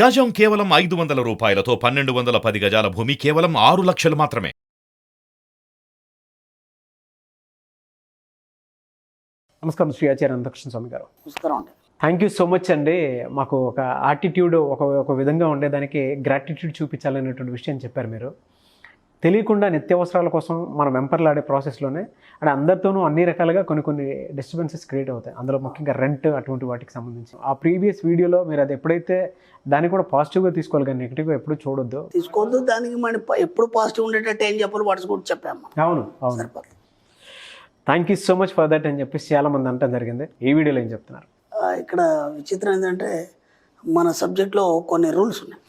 గజం కేవలం 500 రూపాయలతో 1210 గజాల భూమి కేవలం 6 లక్షలు మాత్రమే. నమస్కారం శ్రీ ఆచార్య అనంతకృష్ణ స్వామి గారు. నమస్కారం అండి. థ్యాంక్ యూ సో మచ్ అండి. మాకు ఒక యాటిట్యూడ్ ఒక విధంగా ఉండేదానికి గ్రాటిట్యూడ్ చూపించాలనేటువంటి విషయం చెప్పారు మీరు. తెలియకుండా నిత్యావసరాల కోసం మనం వెంపర్లాడే ప్రాసెస్లోనే అంటే అందరితోనూ అన్ని రకాలుగా కొన్ని డిస్టర్బెన్సెస్ క్రియేట్ అవుతాయి. అందులో ముఖ్యంగా రెంట్ అటువంటి వాటికి సంబంధించి ఆ ప్రీవియస్ వీడియోలో మీరు అది ఎప్పుడైతే దాన్ని కూడా పాజిటివ్గా తీసుకోవాలి కానీ నెగిటివ్గా ఎప్పుడు చూడొద్దు. తీసుకోవద్దు. దానికి మనం ఎప్పుడు పాజిటివ్ ఉండేటట్టు ఏం చెప్పాలి వాట్స్ కూడా చెప్పాము. అవును. Thank you so much for that అని చెప్పేసి చాలామంది అంటాం జరిగింది. ఈ వీడియోలో ఏం చెప్తున్నారు? ఇక్కడ విచిత్రం ఏంటంటే మన సబ్జెక్ట్లో కొన్ని రూల్స్ ఉన్నాయి,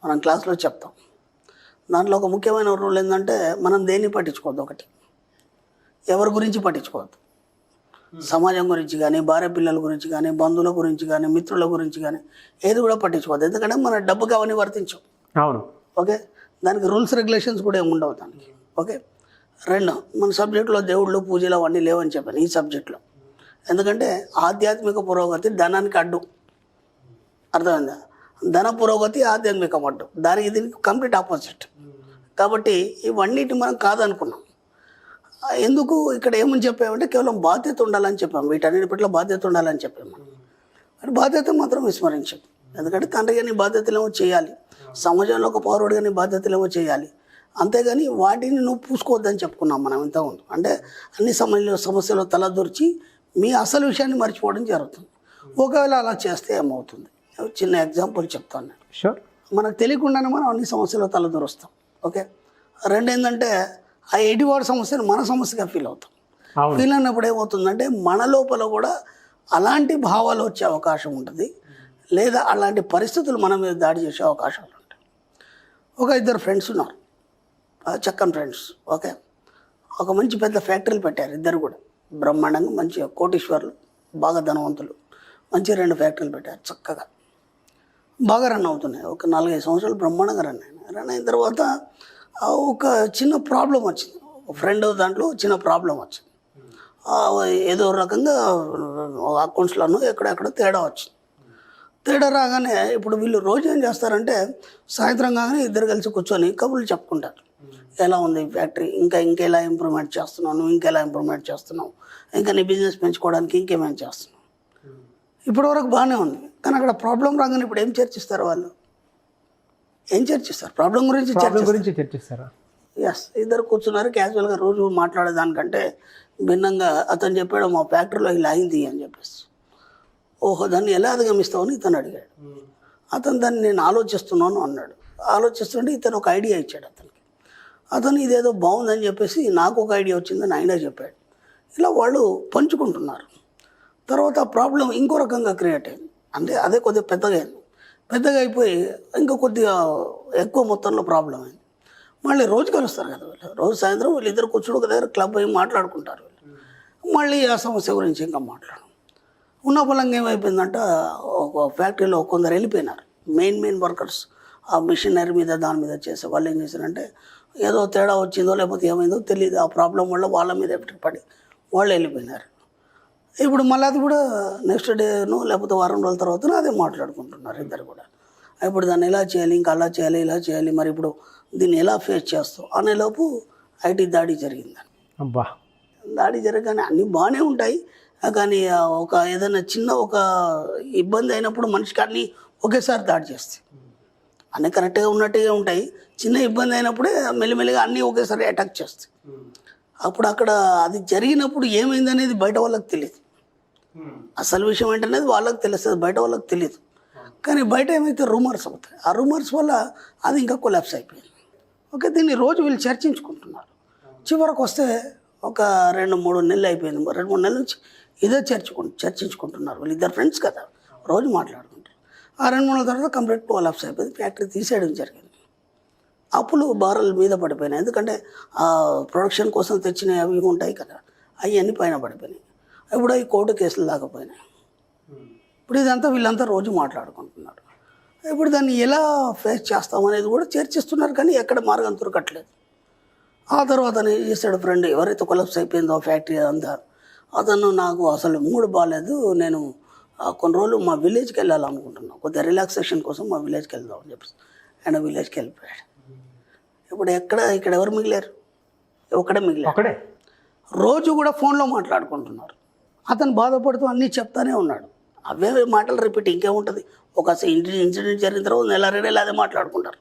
మనం క్లాస్లో చెప్తాం. దాంట్లో ఒక ముఖ్యమైన రూల్ ఏంటంటే మనం దేన్ని పట్టించుకోవద్దు. ఒకటి, ఎవరి గురించి పట్టించుకోవద్దు. సమాజం గురించి కానీ, భార్య పిల్లల గురించి కానీ, బంధువుల గురించి కానీ, మిత్రుల గురించి కానీ ఏది కూడా పట్టించుకోవద్దు. ఎందుకంటే మన డబ్బుకి అవన్నీ వర్తించవు. అవును. ఓకే, దానికి రూల్స్ రెగ్యులేషన్స్ కూడా ఏమి ఉండవు దానికి. ఓకే. రెండు, మన సబ్జెక్టులో దేవుళ్ళు పూజలు అవన్నీ లేవని చెప్పాను ఈ సబ్జెక్టులో. ఎందుకంటే ఆధ్యాత్మిక పురోగతి ధనానికి అడ్డు. అర్థమైందా? ధన పురోగతి ఆధ్యాత్మికం అడ్డు. దానికి దీనికి కంప్లీట్ ఆపోజిట్. కాబట్టి ఇవన్నిటి మనం కాదనుకున్నాం. ఎందుకు ఇక్కడ ఏమని చెప్పామంటే కేవలం బాధ్యత ఉండాలని చెప్పాము. వీటన్నిటి పట్ల బాధ్యత ఉండాలని చెప్పాము. అంటే బాధ్యత మాత్రం విస్మరించాం. ఎందుకంటే తండ్రిగా నీ బాధ్యతలేమో చేయాలి, సమాజంలో ఒక పౌరుడిగా నీ బాధ్యతలేమో చేయాలి. అంతేగాని వాటిని నువ్వు పూసుకోవద్దని చెప్పుకున్నాం మనం ఇంతకుముందు. అంటే అన్ని సమస్యలు తలదూర్చి మీ అసలు విషయాన్ని మర్చిపోవడం జరుగుతుంది. ఒకవేళ అలా చేస్తే ఏమవుతుంది? చిన్న ఎగ్జాంపుల్ చెప్తాను నేను. షూర్. మనకు తెలియకుండానే మనం అన్ని సమస్యలు తలదూరుస్తాం. ఓకే. రెండు ఏంటంటే ఆ ఎడివాడి సమస్యను మన సమస్యగా ఫీల్ అవుతాం. ఫీల్ అయినప్పుడు ఏమవుతుందంటే మన లోపల కూడా అలాంటి భావాలు వచ్చే అవకాశం ఉంటుంది, లేదా అలాంటి పరిస్థితులు మన మీద దాడి చేసే అవకాశాలు ఉంటాయి. ఒక ఇద్దరు ఫ్రెండ్స్ ఉన్నారు, చక్కని ఫ్రెండ్స్. ఓకే. ఒక మంచి పెద్ద ఫ్యాక్టరీలు పెట్టారు ఇద్దరు కూడా, బ్రహ్మాండంగా మంచి కోటీశ్వర్లు, బాగా ధనవంతులు. మంచి 2 ఫ్యాక్టరీలు పెట్టారు, చక్కగా బాగా రన్ అవుతున్నాయి. ఒక 4-5 సంవత్సరాలు బ్రహ్మాండంగా రన్ అయిన తర్వాత ఒక చిన్న ప్రాబ్లం వచ్చింది. ఫ్రెండ్ దాంట్లో చిన్న ప్రాబ్లం వచ్చింది. ఏదో రకంగా అకౌంట్స్లోనూ ఎక్కడెక్కడ తేడా వచ్చింది. తేడా రాగానే ఇప్పుడు వీళ్ళు రోజు ఏం చేస్తారంటే సాయంత్రం కాగానే ఇద్దరు కలిసి కూర్చొని కబుర్లు చెప్పుకుంటారు. ఎలా ఉంది ఫ్యాక్టరీ, ఇంకా ఎలా ఇంప్రూవ్మెంట్ చేస్తున్నావు, నువ్వు ఇంకెలా ఇంప్రూవ్మెంట్ చేస్తున్నావు, ఇంకా నీ బిజినెస్ పెంచుకోవడానికి ఇంకేమేమి చేస్తున్నావు. ఇప్పటివరకు బాగానే ఉంది, కానీ అక్కడ ప్రాబ్లం రాగానే ఇప్పుడు ఏం చర్చిస్తారు వాళ్ళు? ఏం చర్చిస్తారు? ప్రాబ్లం గురించి చర్చిస్తారా? ఎస్. ఇద్దరు కూర్చున్నారు క్యాజువల్గా, రోజు మాట్లాడేదానికంటే భిన్నంగా. అతను చెప్పాడు మా ఫ్యాక్టరీలో ఇలా అయింది అని చెప్పేసి. ఓహో, దాన్ని ఎలా అధిగమిస్తావు అని ఇతను అడిగాడు. అతను దాన్ని నేను ఆలోచిస్తున్నాను అన్నాడు. ఆలోచిస్తుంటే ఇతను ఒక ఐడియా ఇచ్చాడు అతనికి. అతను ఇదేదో బాగుందని చెప్పేసి నాకు ఒక ఐడియా వచ్చిందని ఆయన చెప్పాడు. ఇలా వాళ్ళు పంచుకుంటున్నారు. తర్వాత ఆ ప్రాబ్లం ఇంకో రకంగా క్రియేట్ అయింది. అంటే అదే కొద్దిగా పెద్దగా అయిపోయి ఇంకా కొద్దిగా ఎక్కువ మొత్తంలో ప్రాబ్లం అయింది. మళ్ళీ రోజు కలుస్తారు కదా వీళ్ళు, రోజు సాయంత్రం వీళ్ళిద్దరు కూర్చుని ఒక దగ్గర క్లబ్ అయ్యి మాట్లాడుకుంటారు వీళ్ళు. మళ్ళీ ఆ సమస్య గురించి ఇంకా మాట్లాడడం ఉన్న పొలంగా ఏమైపోయిందంటే ఒక ఫ్యాక్టరీలో కొందరు వెళ్ళిపోయినారు. మెయిన్ వర్కర్స్ ఆ మిషనరీ మీద దాని మీద చేసే వాళ్ళు ఏం చేశారంటే ఏదో తేడా వచ్చిందో లేకపోతే ఏమైందో తెలియదు, ఆ ప్రాబ్లం వల్ల వాళ్ళ మీద ఎఫెక్ట్ పడి వాళ్ళు వెళ్ళిపోయినారు. ఇప్పుడు మళ్ళీ అది కూడా నెక్స్ట్ డేనో లేకపోతే వారం రోజుల తర్వాత అదే మాట్లాడుకుంటున్నారు ఇద్దరు కూడా. ఇప్పుడు దాన్ని ఎలా చేయాలి, ఇంకా అలా చేయాలి, ఇలా చేయాలి, మరి ఇప్పుడు దీన్ని ఎలా ఫేస్ చేస్తావు అనేలోపు ఐటీ దాడి జరిగిందని. అబ్బా. దాడి జరగగానే అన్నీ బాగానే ఉంటాయి, కానీ ఒక ఏదైనా చిన్న ఒక ఇబ్బంది అయినప్పుడు మనిషికి అన్నీ ఒకేసారి దాడి చేస్తాయి. అన్నీ కరెక్ట్గా ఉన్నట్టుగా ఉంటాయి, చిన్న ఇబ్బంది అయినప్పుడే మెల్లిమెల్లిగా అన్నీ ఒకేసారి అటాక్ చేస్తాయి. అప్పుడు అక్కడ అది జరిగినప్పుడు ఏమైంది అనేది బయట వాళ్ళకి తెలియదు. అసలు విషయం ఏంటనేది వాళ్ళకి తెలుస్తుంది, బయట వాళ్ళకి తెలియదు. కానీ బయట ఏమైతే రూమర్స్ అవుతాయి, ఆ రూమర్స్ వల్ల అది ఇంకా కొలాప్స్ అయిపోయింది. ఓకే. దీన్ని రోజు వీళ్ళు చర్చించుకుంటున్నారు. చివరకు వస్తే ఒక 2-3 నెలలు అయిపోయింది. 2-3 నెలల నుంచి ఇదే చర్చించుకుంటున్నారు. వీళ్ళు ఇద్దరు ఫ్రెండ్స్ కదా, రోజు మాట్లాడుకుంటారు. ఆ 2-3 నెలల తర్వాత కంప్లీట్ కొలాప్స్ అయిపోయింది. ఫ్యాక్టరీ తీసేయడం జరిగింది. అప్పులు భారాల మీద పడిపోయినాయి. ఎందుకంటే ఆ ప్రొడక్షన్ కోసం తెచ్చినవి అవి ఉంటాయి కదా, అవన్నీ పైన పడిపోయినాయి. ఇప్పుడు అవి కోర్టు కేసులు దాకపోయినాయి. ఇప్పుడు ఇదంతా వీళ్ళంతా రోజు మాట్లాడుకుంటున్నారు. ఇప్పుడు దాన్ని ఎలా ఫేస్ చేస్తామనేది కూడా చర్చిస్తున్నారు, కానీ ఎక్కడ మార్గం దొరకట్లేదు. ఆ తర్వాత ఏం చేశాడు ఫ్రెండ్, ఎవరైతే కొలాప్స్ అయిపోయిందో ఫ్యాక్టరీ అంతా, అతను నాకు అసలు మూడు బాగాలేదు, నేను కొన్ని రోజులు మా విలేజ్కి వెళ్ళాలనుకుంటున్నాం, కొద్దిగా రిలాక్సేషన్ కోసం మా విలేజ్కి వెళ్దాం అని చెప్పేసి ఆయన విలేజ్కి వెళ్ళిపోయాడు. ఇప్పుడు ఇక్కడ ఎవరు మిగిలారు? ఒక్కడే మిగిలారు. ఒకడే రోజు కూడా ఫోన్లో మాట్లాడుకుంటున్నారు. అతను బాధపడుతూ అన్నీ చెప్తానే ఉన్నాడు. అవే మాటలు రిపీట్ ఇంకేముంటుంది. ఒక ఇన్సిడెంట్ జరిగిన తర్వాత నెల 2 నెలలు అదే మాట్లాడుకుంటారు.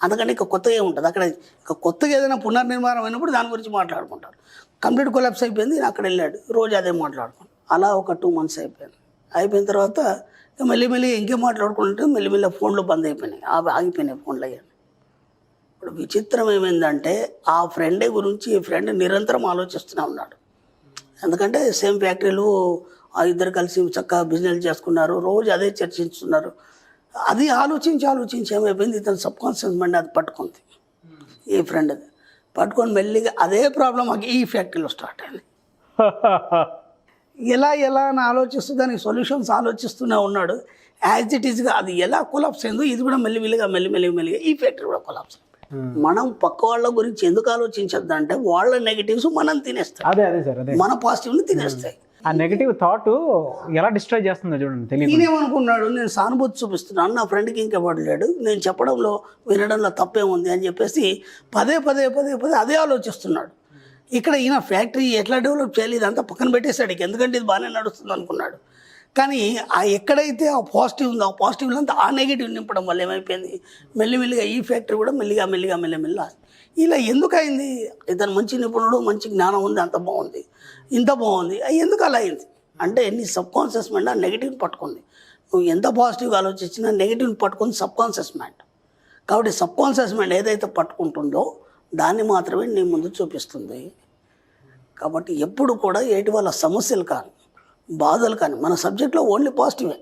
అందుకని ఇక కొత్తగా ఏముంటుంది అక్కడ. ఇక కొత్తగా ఏదైనా పునర్నిర్మాణం అయినప్పుడు దాని గురించి మాట్లాడుకుంటారు. కంప్లీట్ కొలాప్స్ అయిపోయింది, అక్కడ వెళ్ళాడు, రోజు అదే మాట్లాడుకుంటారు. అలా ఒక 2 months అయిపోయింది. అయిపోయిన తర్వాత ఇక మెల్లిమెల్లి ఇంకేం మాట్లాడుకుంటే మెల్లిమెల్లి ఫోన్లు బంద్ అయిపోయినాయి, ఆగిపోయినాయి ఫోన్లు అయ్యాయి. ఇప్పుడు విచిత్రం ఏమైందంటే ఆ ఫ్రెండే గురించి ఈ ఫ్రెండ్ నిరంతరం ఆలోచిస్తూనే ఉన్నాడు. ఎందుకంటే సేమ్ ఫ్యాక్టరీలు ఆ ఇద్దరు కలిసి చక్కగా బిజినెస్ చేసుకున్నారు, రోజు అదే చర్చించుతున్నారు. అది ఆలోచించి ఏమైపోయింది, ఇతను సబ్ కాన్షియస్ మైండ్ అది పట్టుకుంది. ఈ ఫ్రెండ్ అది పట్టుకొని మెల్లిగా అదే ప్రాబ్లం ఈ ఫ్యాక్టరీలో స్టార్ట్ అయింది. ఎలా అని ఆలోచిస్తూ దానికి సొల్యూషన్స్ ఆలోచిస్తూనే ఉన్నాడు. యాజ్ ఇట్ ఈస్గా అది ఎలా కొలాప్స్ అయిందో ఇది కూడా మెల్లిమెల్లిగా ఈ ఫ్యాక్టరీ కూడా కొలాప్స్. మనం పక్క వాళ్ళ గురించి ఎందుకు ఆలోచించద్దంటే వాళ్ళ నెగిటివ్స్ మనం తినేస్తాం, అదే సార్, అదే మన పాజిటివ్ని తినేస్తాయి. ఆ నెగిటివ్ థాట్ ఎలా డిస్ట్రాయ్ చేస్తుందో చూడండి. తెలియదు నేనేమనుకున్నాడు, నేను సానుభూతి చూపిస్తున్నాను, నా ఫ్రెండ్కి ఇంకెవడు లేడు, నేను చెప్పడంలో వినడంలో తప్పేముంది అని చెప్పేసి పదే అదే ఆలోచిస్తున్నాడు. ఇక్కడ ఈయన ఫ్యాక్టరీ ఎట్లా డెవలప్ చేయాలి ఇదంతా పక్కన పెట్టేశాడు, ఎందుకంటే ఇది బాగానే నడుస్తుంది అనుకున్నాడు. కానీ ఆ ఎక్కడైతే ఆ పాజిటివ్ ఉందో ఆ పాజిటివ్లో అంతా ఆ నెగిటివ్ నింపడం వల్ల ఏమైపోయింది, మెల్లిమెల్లిగా ఈ ఫ్యాక్టరీ కూడా మెల్లిగా ఇలా ఎందుకు అయింది? ఇతను మంచి నిపుణుడు, మంచి జ్ఞానం ఉంది, అంత బాగుంది, ఇంత బాగుంది, ఎందుకు అలా అయింది అంటే నీ సబ్ కాన్షియస్ మైండ్ ఆ నెగిటివ్ని పట్టుకుంది. నువ్వు ఎంత పాజిటివ్గా ఆలోచించినా నెగిటివ్ని పట్టుకుంది సబ్ కాన్షియస్ మైండ్. కాబట్టి సబ్ కాన్షియస్ మైండ్ ఏదైతే పట్టుకుంటుందో దాన్ని మాత్రమే నీ ముందు చూపిస్తుంది. కాబట్టి ఎప్పుడు కూడా ఏటి వాళ్ళ సమస్యలు కానీ బాధలు కానీ మన సబ్జెక్ట్లో ఓన్లీ పాజిటివే.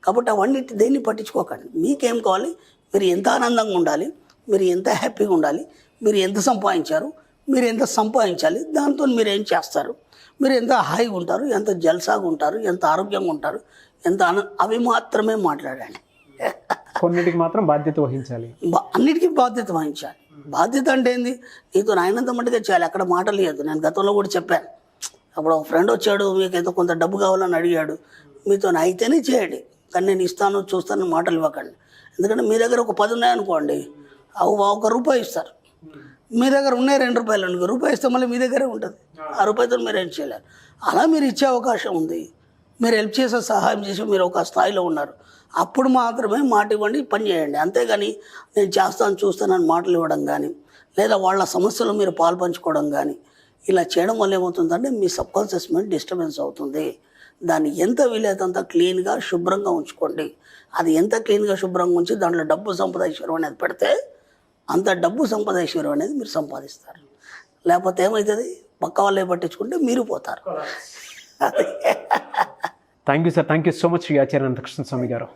కాబట్టి అవన్నీ దేన్ని పట్టించుకోకండి. మీకేం కావాలి, మీరు ఎంత ఆనందంగా ఉండాలి, మీరు ఎంత హ్యాపీగా ఉండాలి, మీరు ఎంత సంపాదించారు, మీరు ఎంత సంపాదించాలి, దాంతో మీరు ఏం చేస్తారు, మీరు ఎంత హాయిగా ఉంటారు, ఎంత జల్సాగా ఉంటారు, ఎంత ఆరోగ్యంగా ఉంటారు, అవి మాత్రమే మాట్లాడండి. కొన్నిటికి మాత్రం బాధ్యత వహించాలి, అన్నిటికీ బాధ్యత వహించాలి. బాధ్యత అంటే ఏంది, నీతో ఆయనంత మట్టుగా చేయాలి, అక్కడ మాటలు లేదు. నేను గతంలో కూడా చెప్పాను. అప్పుడు ఒక ఫ్రెండ్ వచ్చాడు, మీకు ఏదో కొంత డబ్బు కావాలని అడిగాడు, మీతో అయితేనే చేయండి, కానీ నేను ఇస్తాను చూస్తాను మాటలు ఇవ్వకండి. ఎందుకంటే మీ దగ్గర ఒక 10 ఉన్నాయనుకోండి, ₹1 ఇస్తారు. మీ దగ్గర ఉన్నాయి ₹2, రూపాయి ఇస్తే మళ్ళీ మీ దగ్గరే ఉంటుంది, ఆ రూపాయితో మీరు ఏం చేయలేరు. అలా మీరు ఇచ్చే అవకాశం ఉంది, మీరు హెల్ప్ చేసే సహాయం చేసి మీరు ఒక స్థాయిలో ఉన్నారు, అప్పుడు మాత్రమే మాట ఇవ్వండి, పని చేయండి. అంతేగాని నేను చేస్తాను చూస్తానని మాటలు ఇవ్వడం కానీ లేదా వాళ్ళ సమస్యలు మీరు పాల్పంచుకోవడం కానీ ఇలా చేయడం వల్ల ఏమవుతుందంటే మీ సబ్కాన్షియస్ మైండ్ డిస్టర్బెన్స్ అవుతుంది. దాన్ని ఎంత వీలైతే అంత క్లీన్గా శుభ్రంగా ఉంచుకోండి. అది ఎంత క్లీన్గా శుభ్రంగా ఉంచి దాంట్లో డబ్బు సంపద ఐశ్వర్యం అనేది పెడితే అంత డబ్బు సంపద ఐశ్వర్యం అనేది మీరు సంపాదిస్తారు. లేకపోతే ఏమవుతుంది, పక్క వాళ్ళే పట్టించుకుంటే మీరు పోతారు. Thank you sir, thank you so much Acharya Anantakrishna Swami గారు.